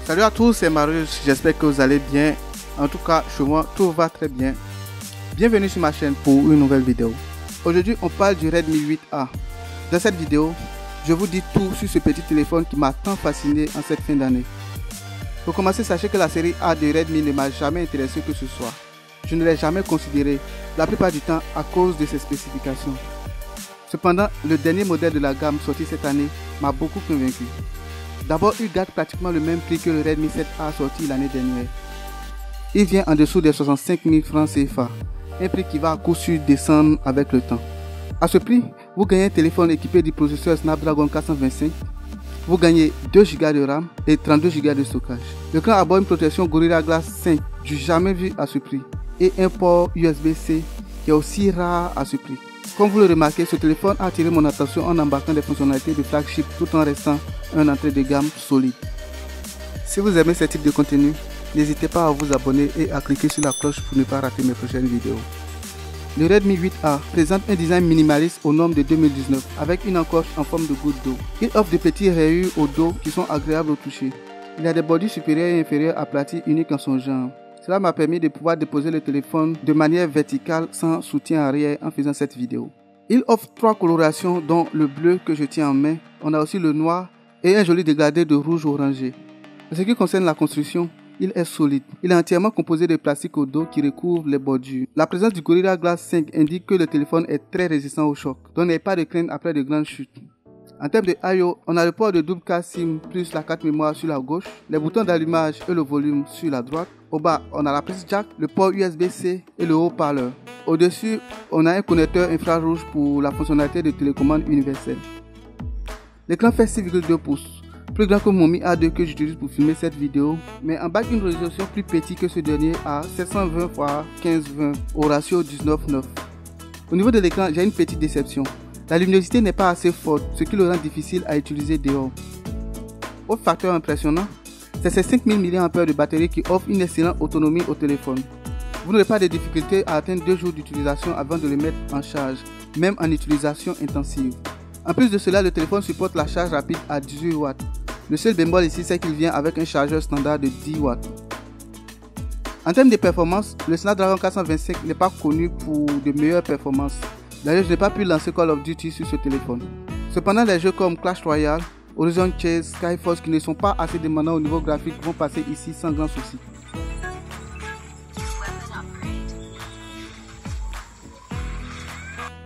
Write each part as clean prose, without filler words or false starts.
Salut à tous, c'est Marius, j'espère que vous allez bien. En tout cas, chez moi, tout va très bien. Bienvenue sur ma chaîne pour une nouvelle vidéo. Aujourd'hui, on parle du Redmi 8A. Dans cette vidéo, je vous dis tout sur ce petit téléphone qui m'a tant fasciné en cette fin d'année. Pour commencer, sachez que la série A de Redmi ne m'a jamais intéressé que ce soit. Je ne l'ai jamais considéré, la plupart du temps à cause de ses spécifications. Cependant, le dernier modèle de la gamme sorti cette année m'a beaucoup convaincu. D'abord, il garde pratiquement le même prix que le Redmi 7A sorti l'année dernière. Il vient en dessous des 65 000 francs CFA, un prix qui va à coup sûr descendre avec le temps. À ce prix, vous gagnez un téléphone équipé du processeur Snapdragon 425, vous gagnez 2 Go de RAM et 32 Go de stockage. L'écran aborde une protection Gorilla Glass 5 du jamais vu à ce prix et un port USB-C qui est aussi rare à ce prix. Comme vous le remarquez, ce téléphone a attiré mon attention en embarquant des fonctionnalités de flagship tout en restant un entrée de gamme solide. Si vous aimez ce type de contenu, n'hésitez pas à vous abonner et à cliquer sur la cloche pour ne pas rater mes prochaines vidéos. Le Redmi 8A présente un design minimaliste aux normes de 2019 avec une encoche en forme de goutte d'eau. Il offre de petits rayures au dos qui sont agréables au toucher. Il a des bordures supérieures et inférieures aplaties uniques en son genre. Cela m'a permis de pouvoir déposer le téléphone de manière verticale sans soutien arrière en faisant cette vidéo. Il offre 3 colorations dont le bleu que je tiens en main. On a aussi le noir et un joli dégradé de rouge orangé. En ce qui concerne la construction, il est solide. Il est entièrement composé de plastique au dos qui recouvre les bordures. La présence du Gorilla Glass 5 indique que le téléphone est très résistant au choc, donc n'ayez pas de crainte après de grandes chutes. En termes de I/O, on a le port de double carte SIM plus la carte mémoire sur la gauche, les boutons d'allumage et le volume sur la droite. Au bas, on a la prise jack, le port USB-C et le haut-parleur. Au-dessus, on a un connecteur infrarouge pour la fonctionnalité de télécommande universelle. L'écran fait 6,2 pouces, plus grand que mon Mi A2 que j'utilise pour filmer cette vidéo, mais embarque une résolution plus petite que ce dernier à 720 x 1520 au ratio 19:9. Au niveau de l'écran, j'ai une petite déception. La luminosité n'est pas assez forte, ce qui le rend difficile à utiliser dehors. Autre facteur impressionnant, c'est ces 5000 mAh de batterie qui offrent une excellente autonomie au téléphone. Vous n'aurez pas de difficulté à atteindre 2 jours d'utilisation avant de le mettre en charge, même en utilisation intensive. En plus de cela, le téléphone supporte la charge rapide à 18 watts. Le seul bémol ici, c'est qu'il vient avec un chargeur standard de 10 watts. En termes de performance, le Snapdragon 425 n'est pas connu pour de meilleures performances. D'ailleurs, je n'ai pas pu lancer Call of Duty sur ce téléphone. Cependant, les jeux comme Clash Royale, Horizon Chase, Skyforce qui ne sont pas assez demandants au niveau graphique vont passer ici sans grand souci.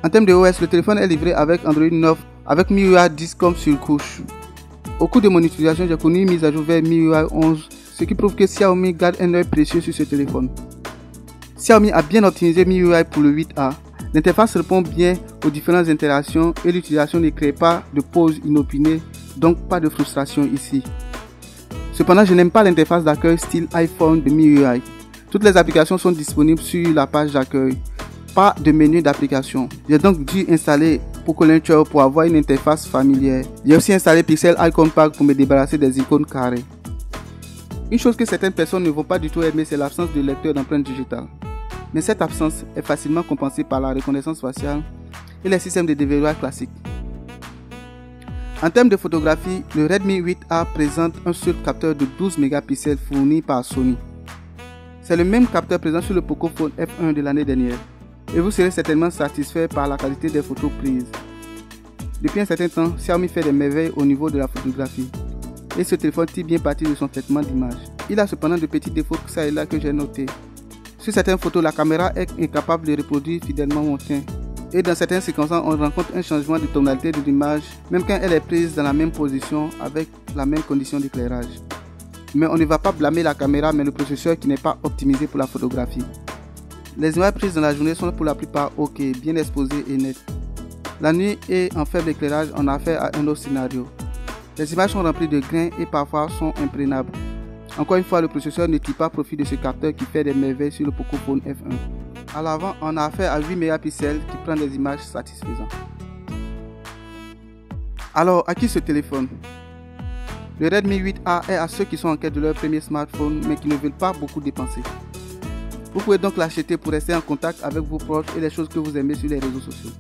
En termes de OS, le téléphone est livré avec Android 9 avec MIUI 10 comme surcouche. Au cours de mon utilisation, j'ai connu une mise à jour vers MIUI 11, ce qui prouve que Xiaomi garde un œil précieux sur ce téléphone. Xiaomi a bien optimisé MIUI pour le 8A. L'interface répond bien aux différentes interactions et l'utilisation ne crée pas de pause inopinée, donc pas de frustration ici. Cependant, je n'aime pas l'interface d'accueil style iPhone de MIUI. Toutes les applications sont disponibles sur la page d'accueil. Pas de menu d'application. J'ai donc dû installer Poco Launcher pour avoir une interface familière. J'ai aussi installé Pixel Icon Pack pour me débarrasser des icônes carrées. Une chose que certaines personnes ne vont pas du tout aimer, c'est l'absence de lecteur d'empreintes digitales. Mais cette absence est facilement compensée par la reconnaissance faciale et les systèmes de déverrouillage classiques. En termes de photographie, le Redmi 8A présente un seul capteur de 12 mégapixels fourni par Sony. C'est le même capteur présent sur le Pocophone F1 de l'année dernière. Et vous serez certainement satisfait par la qualité des photos prises. Depuis un certain temps, Xiaomi fait des merveilles au niveau de la photographie. Et ce téléphone tire bien parti de son traitement d'image. Il a cependant de petits défauts que ça et là que j'ai notés. Sur certaines photos, la caméra est incapable de reproduire fidèlement mon teint. Et dans certaines circonstances, on rencontre un changement de tonalité de l'image, même quand elle est prise dans la même position avec la même condition d'éclairage. Mais on ne va pas blâmer la caméra, mais le processeur qui n'est pas optimisé pour la photographie. Les images prises dans la journée sont pour la plupart ok, bien exposées et nettes. La nuit et en faible éclairage, on a affaire à un autre scénario. Les images sont remplies de grains et parfois sont imprenables. Encore une fois, le processeur ne tire pas profit de ce capteur qui fait des merveilles sur le Pocophone F1. À l'avant, on a affaire à 8 mégapixels qui prend des images satisfaisantes. Alors, à qui ce téléphone? Le Redmi 8A est à ceux qui sont en quête de leur premier smartphone mais qui ne veulent pas beaucoup dépenser. Vous pouvez donc l'acheter pour rester en contact avec vos proches et les choses que vous aimez sur les réseaux sociaux.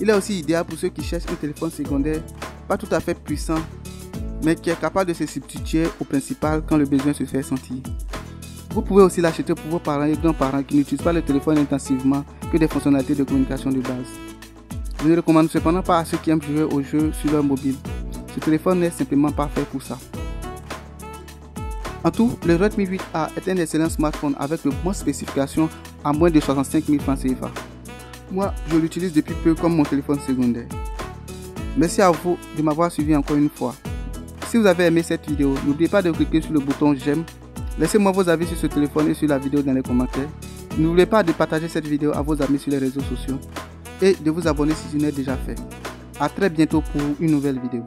Il est aussi idéal pour ceux qui cherchent un téléphone secondaire pas tout à fait puissant mais qui est capable de se substituer au principal quand le besoin se fait sentir. Vous pouvez aussi l'acheter pour vos parents et grands-parents qui n'utilisent pas le téléphone intensivement que des fonctionnalités de communication de base. Je ne le recommande cependant pas à ceux qui aiment jouer aux jeux sur leur mobile. Ce téléphone n'est simplement pas fait pour ça. En tout, le Redmi 8A est un excellent smartphone avec de bonnes spécifications à moins de 65 000 francs CFA. Moi, je l'utilise depuis peu comme mon téléphone secondaire. Merci à vous de m'avoir suivi encore une fois. Si vous avez aimé cette vidéo, n'oubliez pas de cliquer sur le bouton j'aime. Laissez-moi vos avis sur ce téléphone et sur la vidéo dans les commentaires. N'oubliez pas de partager cette vidéo à vos amis sur les réseaux sociaux et de vous abonner si ce n'est déjà fait. A très bientôt pour une nouvelle vidéo.